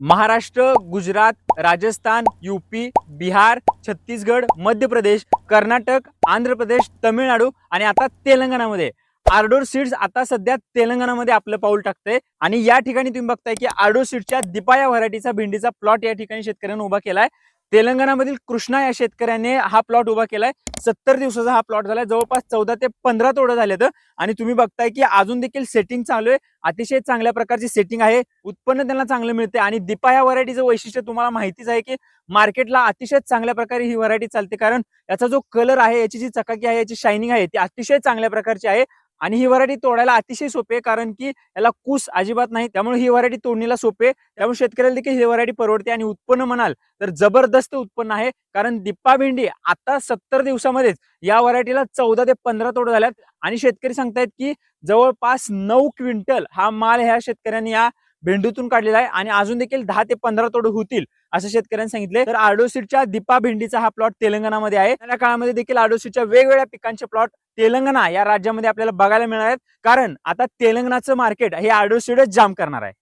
Maharashtra, Gujarat, Rajasthan, UP, Bihar, Chhattisgarh, Madhya Pradesh, Karnataka, Andhra Pradesh, Tamil Nadu आणि आता तेलंगणामध्ये आर्डोर सीड्स आता सध्या तेलंगणामध्ये आपलं पाऊल टाकतंय आणि या ठिकाणी तुम्ही बघताय की आर्डोर सीड्सच्या दीपा या व्हरायटीचा भेंडीचा प्लॉट या ठिकाणी शेतकऱ्यांनी उभा केलाय। तेलंगणामधील कृष्णा या शेतकऱ्याने हा प्लॉट उभा केलाय। 70 दिवसाचा हा प्लॉट झालाय, जवळपास 14 ते 15 तोडे झालेत आणि तुम्ही बघताय की अजून देखील सेटिंग चालू आहे। अतिशय चांगल्या प्रकारची सेटिंग आहे, उत्पन्न त्यांना चांगलं मिळते आणि दीपा या व्हरायटीचं वैशिष्ट्य तुम्हाला माहितीच आहे की मार्केटला अतिशय चांगल्या प्रकारे ही व्हरायटी चालते, कारण याचा जो कलर आहे, याची जी चकाकी आहे, याची शायनिंग आहे ती अतिशय चांगल्या प्रकारची आहे आणि ही व्हरायटी तोडायला अतिशय सोपी आहे, कारण की याला कूस अजिबात नाही, त्यामुळे ही व्हरायटी तोडणीला सोपी आहे। त्यामुळे शेतकऱ्याला देखील ही व्हरायटी परवडते आणि उत्पन्न म्हणाल तर जबरदस्त उत्पन्न आहे, कारण दीपा भेंडी आता 70 दिवसामध्येच या व्हरायटीला 14 ते 15 तोडे झाल्यात आणि शेतकरी सांगतायत की जवळपास 9 क्विंटल हा माल ह्या शेतकऱ्यांनी या भेंडीतून काढलेला आहे आणि अजून देखील 10 ते 15 तोडे होतील असं शेतकऱ्यांनी सांगितले। तर आर्डोसीडच्या दीपा भेंडीचा हा प्लॉट तेलंगणामध्ये आहे। त्या काळामध्ये देखील आर्डोसीडच्या वेगवेगळ्या पिकांचे प्लॉट तेलंगणा या राज्यामध्ये आपल्याला बघायला मिळणार आहेत, कारण आता तेलंगणाचं मार्केट हे आर्डोसीडच जाम करणार आहे।